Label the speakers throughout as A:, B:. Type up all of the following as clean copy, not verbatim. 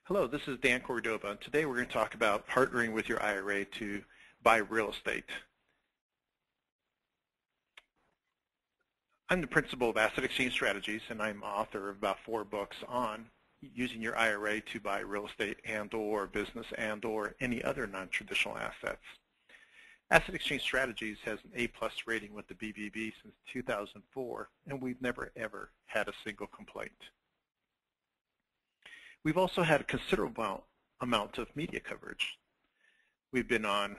A: Hello, this is Dan Cordoba, and today we're going to talk about partnering with your IRA to buy real estate. I'm the principal of Asset Exchange Strategies, and I'm author of about 4 books on using your IRA to buy real estate and/or business and/or any other non-traditional assets. Asset Exchange Strategies has an A+ rating with the BBB since 2004, and we've never ever had a single complaint. We've also had a considerable amount of media coverage. We've been on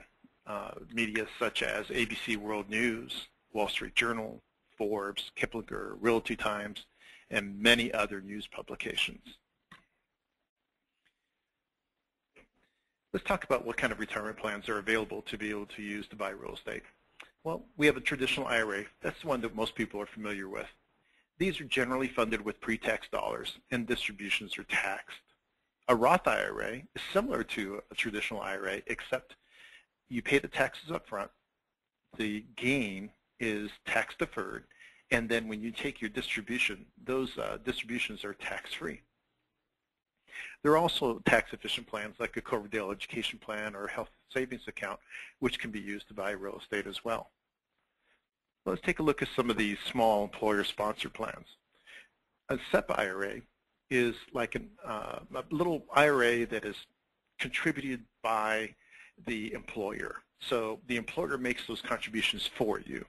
A: media such as ABC World News, Wall Street Journal, Forbes, Kiplinger, Realty Times, and many other news publications. Let's talk about what kind of retirement plans are available to be able to use to buy real estate. Well, we have a traditional IRA. That's the one that most people are familiar with. These are generally funded with pre-tax dollars, and distributions are taxed. A Roth IRA is similar to a traditional IRA, except you pay the taxes up front, the gain is tax deferred, and then when you take your distribution, those distributions are tax-free. There are also tax-efficient plans like a Coverdale education plan or a health savings account, which can be used to buy real estate as well. Let's take a look at some of these small employer-sponsored plans. A SEP IRA is like a little IRA that is contributed by the employer. So the employer makes those contributions for you,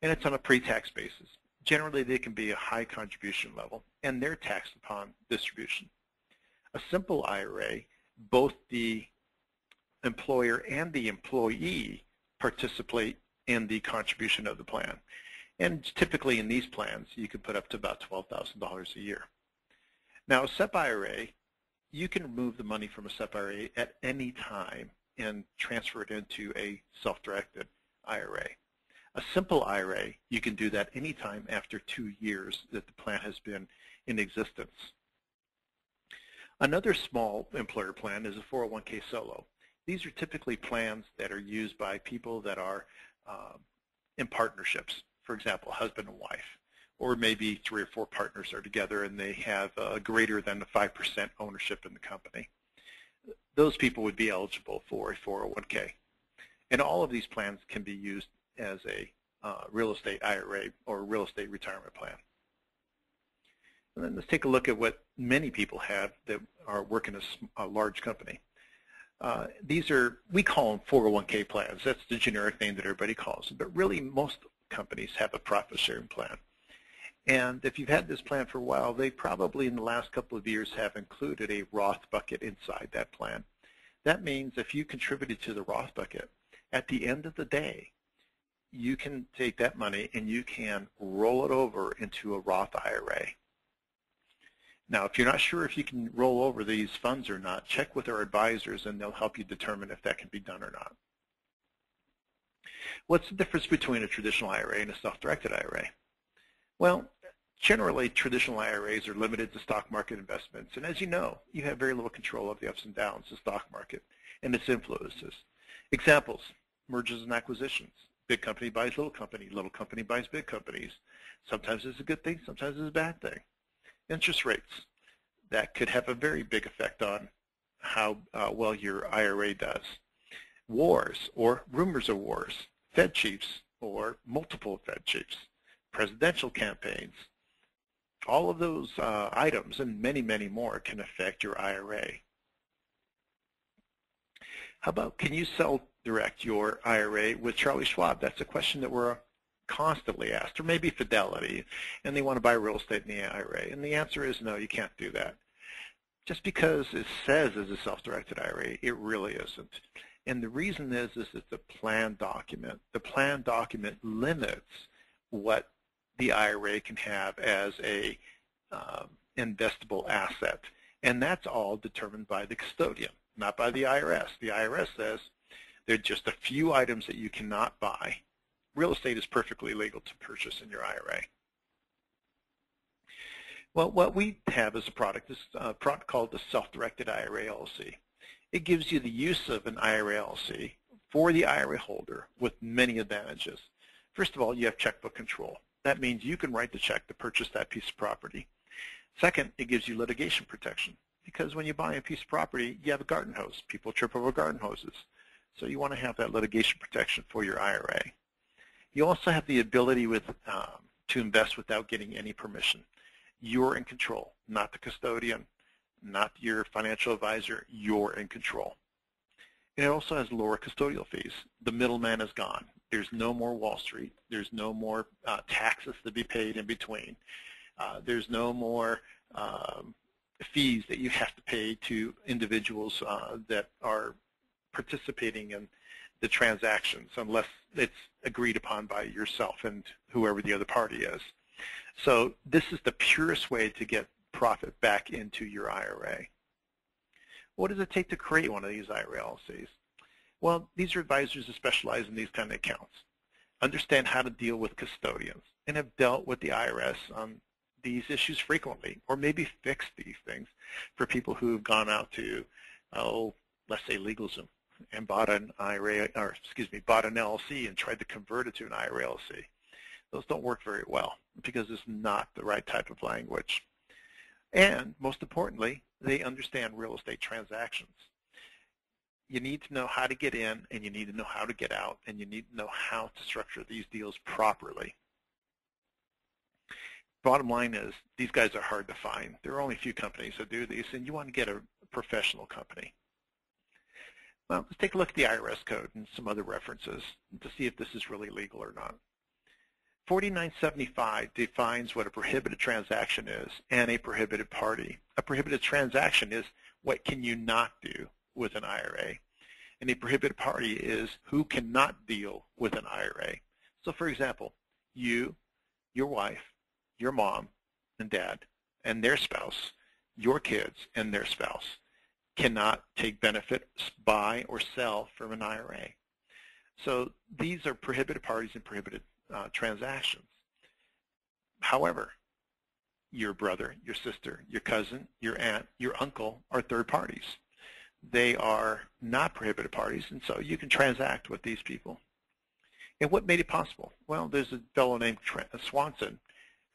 A: and it's on a pre-tax basis. Generally, they can be a high contribution level, and they're taxed upon distribution. A simple IRA, both the employer and the employee participate in the contribution of the plan. And typically in these plans, you can put up to about $12,000 a year. Now, a SEP IRA, you can remove the money from a SEP IRA at any time and transfer it into a self-directed IRA. A simple IRA, you can do that anytime after 2 years that the plan has been in existence. Another small employer plan is a 401k solo. These are typically plans that are used by people that are in partnerships, for example, husband and wife, or maybe 3 or 4 partners are together and they have greater than 5% ownership in the company. Those people would be eligible for a 401k. And all of these plans can be used as a real estate IRA or real estate retirement plan. And then let's take a look at what many people have that are working a large company. These are, we call them 401k plans. That's the generic name that everybody calls them. But really, most companies have a profit sharing plan. And if you've had this plan for a while, they probably in the last couple of years have included a Roth bucket inside that plan. That means if you contributed to the Roth bucket, at the end of the day, you can take that money and you can roll it over into a Roth IRA. Now, if you're not sure if you can roll over these funds or not, check with our advisors and they'll help you determine if that can be done or not. What's the difference between a traditional IRA and a self-directed IRA? Well, generally, traditional IRAs are limited to stock market investments. And as you know, you have very little control of the ups and downs of the stock market and its influences. Examples, mergers and acquisitions. Big company buys little company buys big companies. Sometimes it's a good thing, sometimes it's a bad thing. Interest rates, that could have a very big effect on how well your IRA does. Wars or rumors of wars, Fed chiefs or multiple Fed chiefs, presidential campaigns, all of those items and many, many more can affect your IRA. How about, can you self-direct your IRA with Charlie Schwab? That's a question that we're constantly asked, or maybe Fidelity, and they want to buy real estate in the IRA. And the answer is no, you can't do that. Just because it says it's a self-directed IRA, it really isn't. And the reason is it's a plan document. The plan document limits what the IRA can have as a investable asset. And that's all determined by the custodian, not by the IRS. The IRS says there are just a few items that you cannot buy. Real estate is perfectly legal to purchase in your IRA. Well, what we have as a product is a product called the Self-Directed IRA LLC. It gives you the use of an IRA LLC for the IRA holder with many advantages. First of all, you have checkbook control. That means you can write the check to purchase that piece of property. Second, it gives you litigation protection because when you buy a piece of property, you have a garden hose. People trip over garden hoses. So you want to have that litigation protection for your IRA. You also have the ability to invest without getting any permission. You're in control, not the custodian, not your financial advisor. You're in control. And it also has lower custodial fees. The middleman is gone. There's no more Wall Street. There's no more taxes to be paid in between. There's no more fees that you have to pay to individuals that are participating in the transactions unless it's agreed upon by yourself and whoever the other party is. So this is the purest way to get profit back into your IRA. What does it take to create one of these IRA LLCs? Well, these are advisors who specialize in these kind of accounts, understand how to deal with custodians, and have dealt with the IRS on these issues frequently, or maybe fixed these things for people who have gone out to, let's say LegalZoom, and bought an IRA, or excuse me, bought an LLC and tried to convert it to an IRA LLC. Those don't work very well because it's not the right type of language. And most importantly, they understand real estate transactions. You need to know how to get in, and you need to know how to get out, and you need to know how to structure these deals properly. Bottom line is, these guys are hard to find. There are only a few companies that do these, and you want to get a professional company. Well, let's take a look at the IRS code and some other references to see if this is really legal or not. 4975 defines what a prohibited transaction is and a prohibited party. A prohibited transaction is what can you not do with an IRA, and a prohibited party is who cannot deal with an IRA. So for example, you, your wife, your mom and dad and their spouse, your kids and their spouse cannot take benefits, buy, or sell from an IRA. So these are prohibited parties and prohibited transactions. However, your brother, your sister, your cousin, your aunt, your uncle are third parties. They are not prohibited parties, and so you can transact with these people. And what made it possible? Well, there's a fellow named Swanson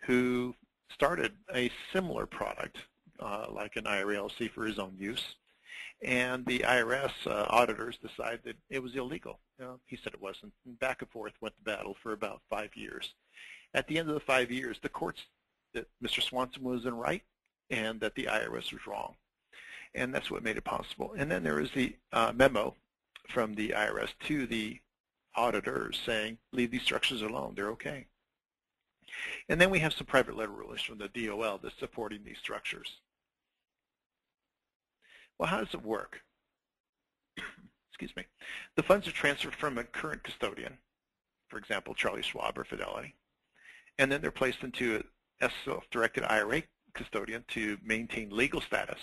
A: who started a similar product like an IRA LLC for his own use. And the IRS auditors decided that it was illegal. He said it wasn't. And back and forth went to battle for about 5 years. At the end of the 5 years, the courts that Mr. Swanson was in right and that the IRS was wrong. And that's what made it possible. And then there was the memo from the IRS to the auditors saying, leave these structures alone. They're okay. And then we have some private letter rulings from the DOL that's supporting these structures. Well, how does it work? Excuse me. The funds are transferred from a current custodian, for example, Charlie Schwab or Fidelity, and then they're placed into a self-directed IRA custodian to maintain legal status.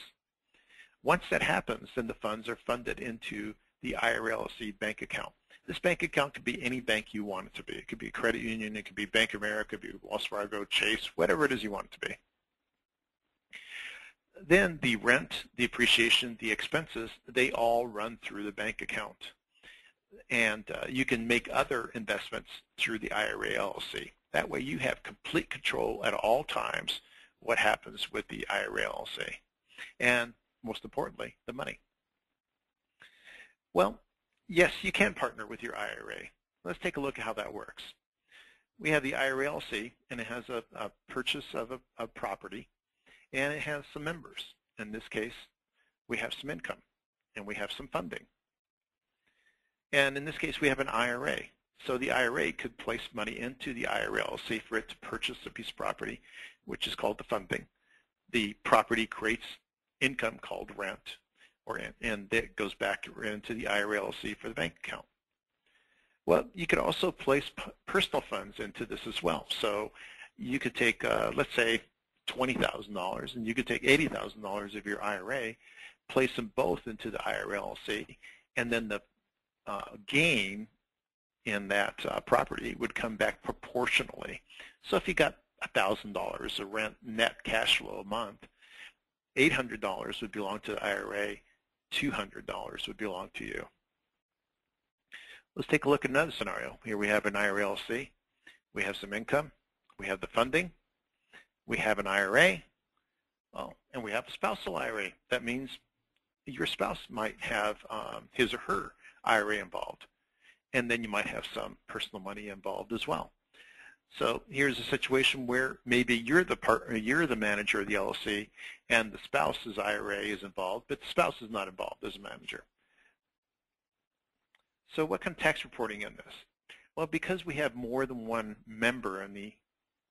A: Once that happens, then the funds are funded into the IRA LLC bank account. This bank account could be any bank you want it to be. It could be a credit union, it could be Bank of America, it could be Wells Fargo, Chase, whatever it is you want it to be. Then the rent, the appreciation, the expenses, they all run through the bank account. And you can make other investments through the IRA LLC. That way you have complete control at all times what happens with the IRA LLC. And most importantly, the money. Well, yes, you can partner with your IRA. Let's take a look at how that works. We have the IRA LLC, and it has a purchase of a property, and it has some members. In this case, we have some income, and we have some funding. And in this case, we have an IRA. So the IRA could place money into the IRA LLC for it to purchase a piece of property, which is called the funding. The property creates income called rent, and that goes back into the IRA LLC for the bank account. Well, you could also place personal funds into this as well. So you could take, let's say, $20,000, and you could take $80,000 of your IRA, place them both into the IRA LLC, and then the gain in that property would come back proportionally. So if you got $1,000 of rent net cash flow a month, $800 would belong to the IRA, $200 would belong to you. Let's take a look at another scenario. Here we have an IRA LLC. We have some income. We have the funding. We have an IRA. Oh, and we have a spousal IRA. That means your spouse might have his or her IRA involved, and then you might have some personal money involved as well. So here's a situation where maybe you're the manager of the LLC, and the spouse's IRA is involved, but the spouse is not involved as a manager. So what kind of tax reporting in this? Well, because we have more than one member in the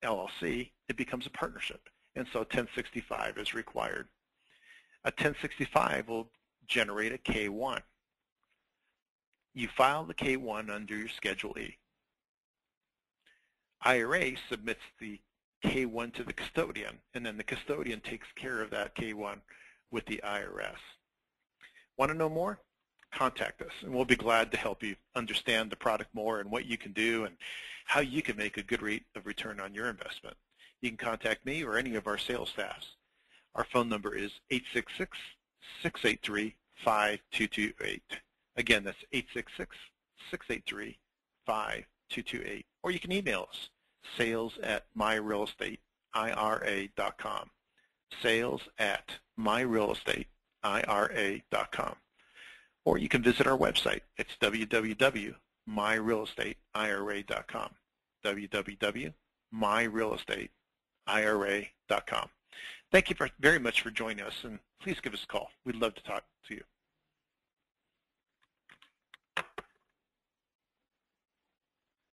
A: LLC, it becomes a partnership, and so 1065 is required. A 1065 will generate a K-1. You file the K-1 under your Schedule E. IRA submits the K-1 to the custodian, and then the custodian takes care of that K-1 with the IRS. Want to know more? Contact us, and we'll be glad to help you understand the product more and what you can do and how you can make a good rate of return on your investment. You can contact me or any of our sales staffs. Our phone number is 866-683-5228. Again, that's 866-683-5228. Or you can email us, sales@myrealestateira.com, sales@myrealestateira.com. Or you can visit our website. It's www.myrealestateira.com, www.myrealestateira.com. Thank you very much for joining us, and please give us a call. We'd love to talk to you.